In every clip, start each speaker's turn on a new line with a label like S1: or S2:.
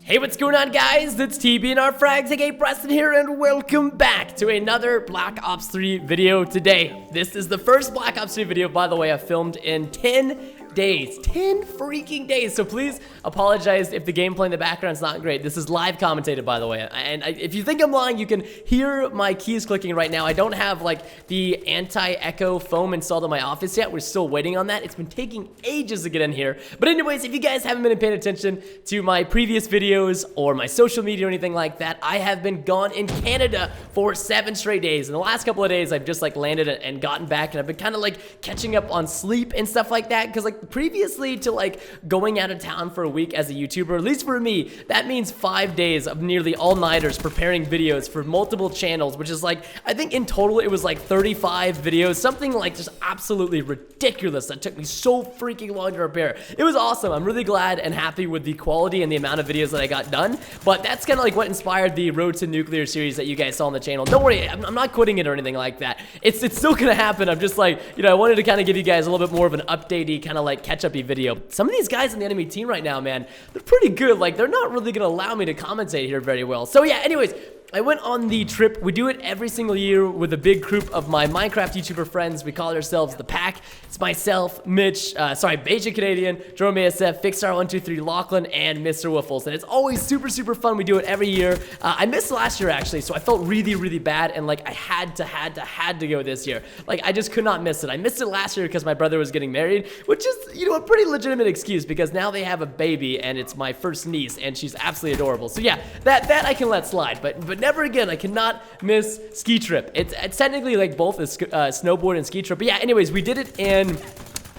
S1: Hey, what's going on, guys? It's TBNR Frags, aka Preston here, and welcome back to another Black Ops 3 video today. This is the first Black Ops 3 video, by the way, I filmed in 10 days. 10 freaking days. So please apologize if the gameplay in the background's not great. This is live commentated, by the way. And if you think I'm lying, you can hear my keys clicking right now. I don't have like the anti-echo foam installed in my office yet. We're still waiting on that. It's been taking ages to get in here. But anyways, if you guys haven't been paying attention to my previous videos or my social media or anything like that, I have been gone in Canada for 7 straight days. In the last couple of days, I've just like landed and gotten back, and I've been kind of like catching up on sleep and stuff like that, because like previously to like going out of town for a week as a YouTuber, at least for me, that means 5 days of nearly all-nighters preparing videos for multiple channels, which is like, I think in total it was like 35 videos, something like just absolutely ridiculous that took me so freaking long to prepare. It was awesome. I'm really glad and happy with the quality and the amount of videos that I got done, but that's kind of like what inspired the Road to Nuclear series that you guys saw on the channel. Don't worry, I'm not quitting it or anything like that. It's still gonna happen. I'm just like, you know, I wanted to kind of give you guys a little bit more of an updatey kind of like catch-up-y video. Some of these guys in the enemy team right now, man, they're pretty good. Like, they're not really gonna allow me to commentate here very well. So yeah, anyways, I went on the trip. We do it every single year with a big group of my Minecraft YouTuber friends. We call ourselves the Pack. It's myself, Mitch, Beijing Canadian, Jerome ASF, Fixstar123, Lachlan, and Mr. Wiffles. And it's always super, super fun. We do it every year. I missed last year, actually, so I felt really, really bad, and like I had to go this year. Like, I just could not miss it. I missed it last year because my brother was getting married, which is, you know, a pretty legitimate excuse, because now they have a baby, and it's my first niece, and she's absolutely adorable. So yeah, that I can let slide, but never again. I cannot miss ski trip. It's technically like both a snowboard and ski trip. But yeah, anyways, we did it in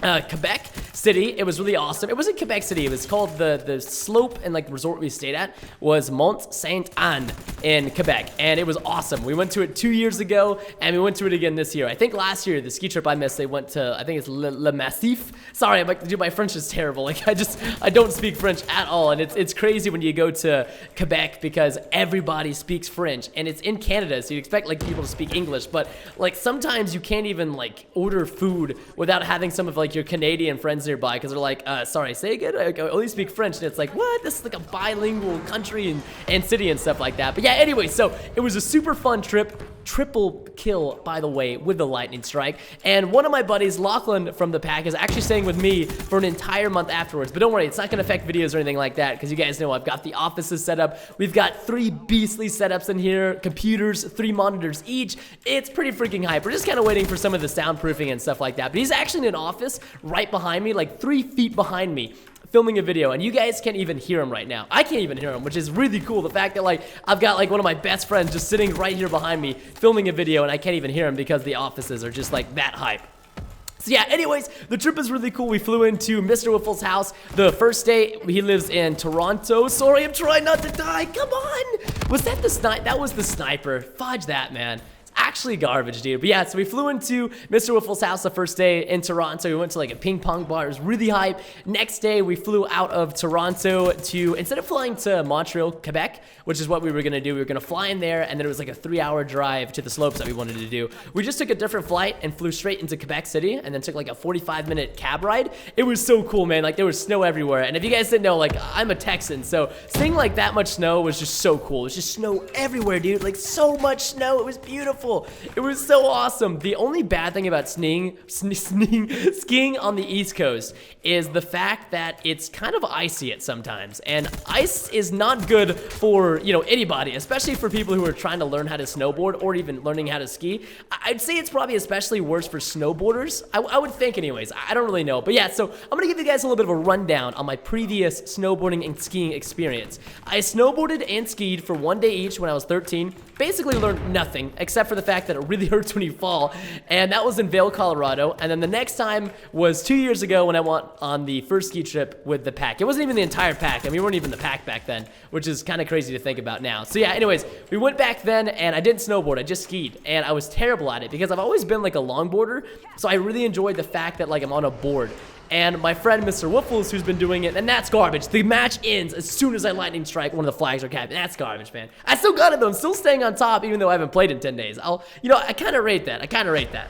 S1: Quebec City. It was really awesome. It wasn't Quebec City. It was called the slope and like resort we stayed at was Mont Saint Anne in Quebec, and it was awesome. We went to it 2 years ago, and we went to it again this year. I think last year the ski trip I missed, they went to, I think it's Le Massif. Sorry, I'm like, dude, my French is terrible. Like, I don't speak French at all, and it's crazy when you go to Quebec because everybody speaks French, and it's in Canada, so you expect like people to speak English, but like sometimes you can't even like order food without having some of like your Canadian friends nearby, because they're like, sorry, say again, I only speak French, and it's like, what? This is like a bilingual country and city and stuff like that. But yeah, anyway, so it was a super fun trip. Triple kill, by the way, with the lightning strike. And one of my buddies, Lachlan from the Pack, is actually staying with me for an entire month afterwards. But don't worry, it's not going to affect videos or anything like that, because you guys know I've got the offices set up. We've got 3 beastly setups in here, computers, 3 monitors each. It's pretty freaking hype. We're just kind of waiting for some of the soundproofing and stuff like that. But he's actually in an office right behind me, like 3 feet behind me, filming a video, and you guys can't even hear him right now. I can't even hear him, which is really cool. The fact that like I've got like one of my best friends just sitting right here behind me filming a video, and I can't even hear him because the offices are just like that hype. So yeah, anyways, the trip is really cool. We flew into Mr. Wiffles' house the first day. He lives in Toronto. Sorry, I'm trying not to die. Come on. Was that the sniper? That was the sniper. Fudge that, man. Actually garbage, dude. But yeah, so we flew into Mr. Wiffles' house the first day in Toronto. We went to like a ping pong bar. It was really hype. Next day, we flew out of Toronto to, instead of flying to Montreal, Quebec, which is what we were going to do, we were going to fly in there, and then it was like a 3-hour drive to the slopes that we wanted to do. We just took a different flight and flew straight into Quebec City, and then took like a 45-minute cab ride. It was so cool, man. Like, there was snow everywhere. And if you guys didn't know, like, I'm a Texan, so seeing like that much snow was just so cool. It was just snow everywhere, dude. Like, so much snow. It was beautiful. It was so awesome. The only bad thing about skiing on the East Coast is the fact that it's kind of icy at sometimes, and ice is not good for, you know, anybody, especially for people who are trying to learn how to snowboard or even learning how to ski. I'd say it's probably especially worse for snowboarders. I would think anyways. I don't really know. But yeah, so I'm gonna give you guys a little bit of a rundown on my previous snowboarding and skiing experience. I snowboarded and skied for 1 day each when I was 13. Basically learned nothing except for the fact that it really hurts when you fall, and that was in Vail, Colorado. And then the next time was 2 years ago when I went on the first ski trip with the Pack. It wasn't even the entire Pack. I mean, we weren't even the Pack back then, which is kind of crazy to think about now. So yeah, anyways, we went back then, and I didn't snowboard. I just skied, and I was terrible at it because I've always been like a longboarder, so I really enjoyed the fact that like I'm on a board. And my friend Mr. Wiffles, who's been doing it, and that's garbage. The match ends as soon as I lightning strike one of the flags are capped. That's garbage, man. I still got it though. I'm still staying on top even though I haven't played in 10 days. I kind of rate that.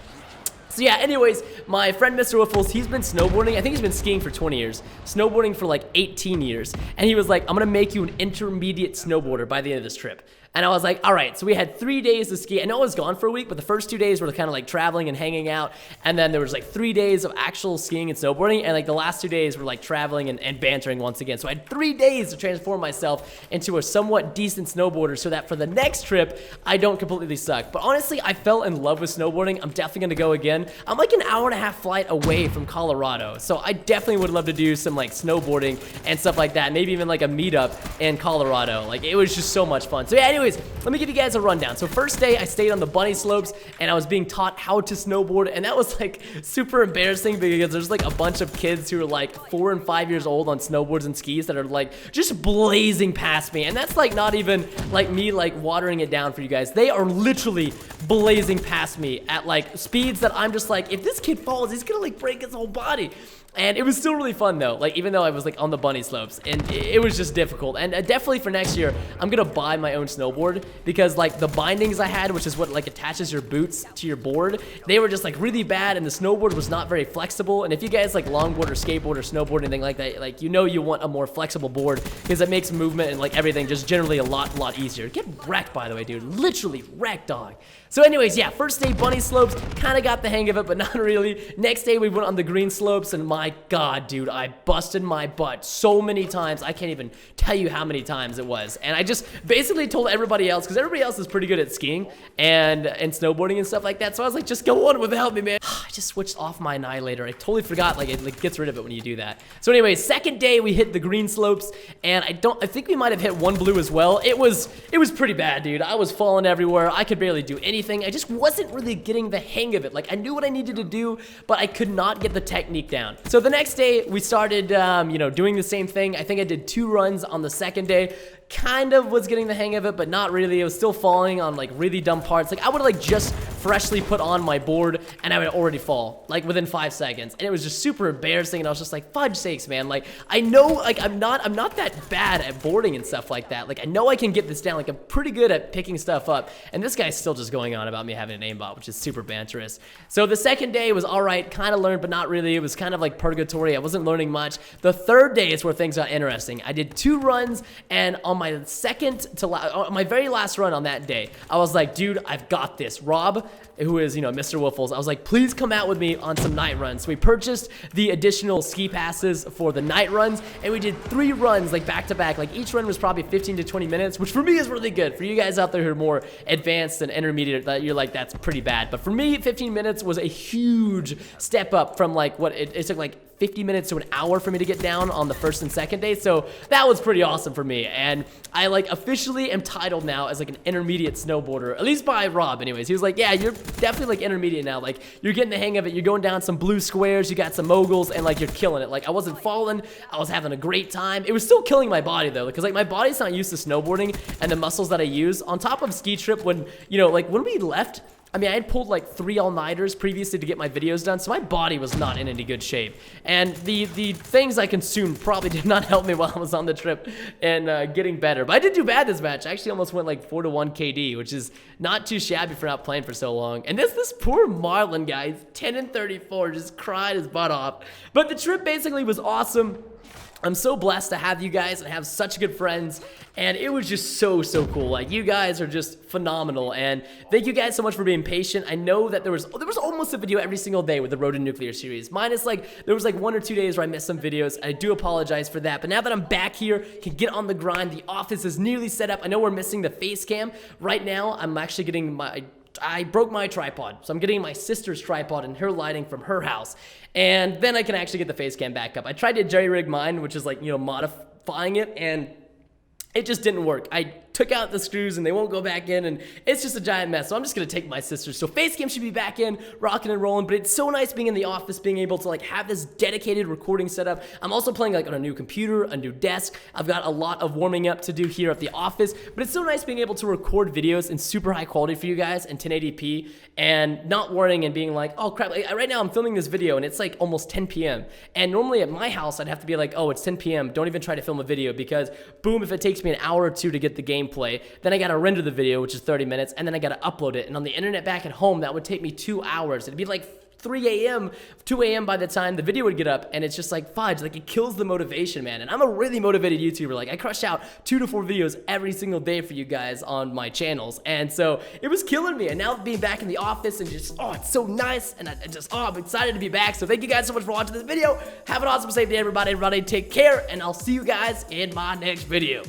S1: So yeah, anyways, my friend Mr. Wiffles, he's been snowboarding. I think he's been skiing for 20 years, snowboarding for like 18 years. And he was like, I'm gonna make you an intermediate snowboarder by the end of this trip. And I was like, all right. So we had 3 days to ski. I know I was gone for a week, but the first 2 days were kind of like traveling and hanging out. And then there was like 3 days of actual skiing and snowboarding. And like the last 2 days were like traveling and bantering once again. So I had 3 days to transform myself into a somewhat decent snowboarder so that for the next trip, I don't completely suck. But honestly, I fell in love with snowboarding. I'm definitely going to go again. I'm like an hour-and-a-half flight away from Colorado. So I definitely would love to do some like snowboarding and stuff like that. Maybe even like a meetup in Colorado. Like it was just so much fun. So yeah, anyways, let me give you guys a rundown. So first day, I stayed on the bunny slopes and I was being taught how to snowboard, and that was like super embarrassing because there's like a bunch of kids who are like 4 and 5 years old on snowboards and skis that are like just blazing past me, and that's like not even like me like watering it down for you guys. They are literally blazing past me at like speeds that I'm just like, if this kid falls, he's gonna like break his whole body. And it was still really fun though, like even though I was like on the bunny slopes, and it was just difficult. And definitely for next year, I'm gonna buy my own snowboard because like the bindings I had, which is what like attaches your boots to your board, they were just like really bad, and the snowboard was not very flexible. And if you guys like longboard or skateboard or snowboard, anything like that, like you know you want a more flexible board because it makes movement and like everything just generally a lot easier. Get wrecked, by the way, dude, literally wrecked, dog. So anyways, yeah, first day bunny slopes, kind of got the hang of it, but not really. Next day we went on the green slopes, and my God, dude, I busted my butt so many times. I can't even tell you how many times it was. And I just basically told everybody else, because everybody else is pretty good at skiing and snowboarding and stuff like that. So I was like, just go on without me, man. I just switched off my annihilator. I totally forgot, like it like gets rid of it when you do that. So anyways, second day we hit the green slopes, and I think we might have hit one blue as well. It was pretty bad, dude. I was falling everywhere. I could barely do anything. I just wasn't really getting the hang of it. Like I knew what I needed to do, but I could not get the technique down. So the next day we started, you know, doing the same thing. I think I did 2 runs on the second day. Kind of was getting the hang of it, but not really. It was still falling on like really dumb parts. Like I would like just freshly put on my board and I would already fall like within 5 seconds, and it was just super embarrassing. And I was just like, fudge sakes, man. Like I know, like I'm not that bad at boarding and stuff like that. Like I know I can get this down. Like I'm pretty good at picking stuff up, and this guy's still just going on about me having an aimbot, which is super banterous. So the second day was all right, kind of learned, but not really. It was kind of like purgatory. I wasn't learning much. The third day is where things got interesting. I did 2 runs, and on my my very last run on that day, I was like, dude, I've got this. Rob, who is, you know, Mr. Wiffles, I was like, please come out with me on some night runs. So we purchased the additional ski passes for the night runs, and we did 3 runs like back to back. Like each run was probably 15 to 20 minutes, which for me is really good. For you guys out there who are more advanced and intermediate, that you're like, that's pretty bad. But for me, 15 minutes was a huge step up from like what it took like 50 minutes to an hour for me to get down on the first and second day. So that was pretty awesome for me. And I like officially am titled now as like an intermediate snowboarder, at least by Rob anyways. He was like, yeah, you're definitely like intermediate now. Like you're getting the hang of it. You're going down some blue squares. You got some moguls, and like you're killing it. Like I wasn't falling. I was having a great time. It was still killing my body though, because like my body's not used to snowboarding and the muscles that I use on top of ski trip. When, you know, like when we left, I mean, I had pulled like 3 all-nighters previously to get my videos done, so my body was not in any good shape. And the things I consumed probably did not help me while I was on the trip and getting better. But I didn't do bad this match. I actually almost went like 4-1 KD, which is not too shabby for not playing for so long. And this poor Marlon guy, 10-34, just cried his butt off. But the trip basically was awesome. I'm so blessed to have you guys and have such good friends, and it was just so cool. Like, you guys are just phenomenal, and thank you guys so much for being patient. I know that there was almost a video every single day with the Road to Nuclear series. Minus like there was like 1 or 2 days where I missed some videos. I do apologize for that, but now that I'm back here, can get on the grind. The office is nearly set up. I know we're missing the face cam right now. I'm actually getting I broke my tripod, so I'm getting my sister's tripod and her lighting from her house, and then I can actually get the face cam back up. I tried to jerry-rig mine, which is like, you know, modifying it, and it just didn't work. I took out the screws and they won't go back in, and it's just a giant mess. So I'm just gonna take my sister's. So Facecam should be back in, rocking and rolling, but it's so nice being in the office, being able to like have this dedicated recording setup. I'm also playing like on a new computer, a new desk. I've got a lot of warming up to do here at the office, but it's so nice being able to record videos in super high quality for you guys in 1080p and not worrying and being like, oh crap, like, right now I'm filming this video and it's like almost 10 p.m. And normally at my house, I'd have to be like, oh, it's 10 p.m. Don't even try to film a video because boom, if it takes me an hour or 2 to get the gameplay, then I gotta render the video, which is 30 minutes, and then I gotta upload it. And on the internet back at home, that would take me 2 hours. It'd be like 3 a.m., 2 a.m. by the time the video would get up, and it's just like fudge, like it kills the motivation, man. And I'm a really motivated YouTuber. Like I crush out 2 to 4 videos every single day for you guys on my channels, and so it was killing me. And now being back in the office and just, oh, it's so nice, and I'm excited to be back. So thank you guys so much for watching this video. Have an awesome, safe day, everybody. Everybody take care, and I'll see you guys in my next video.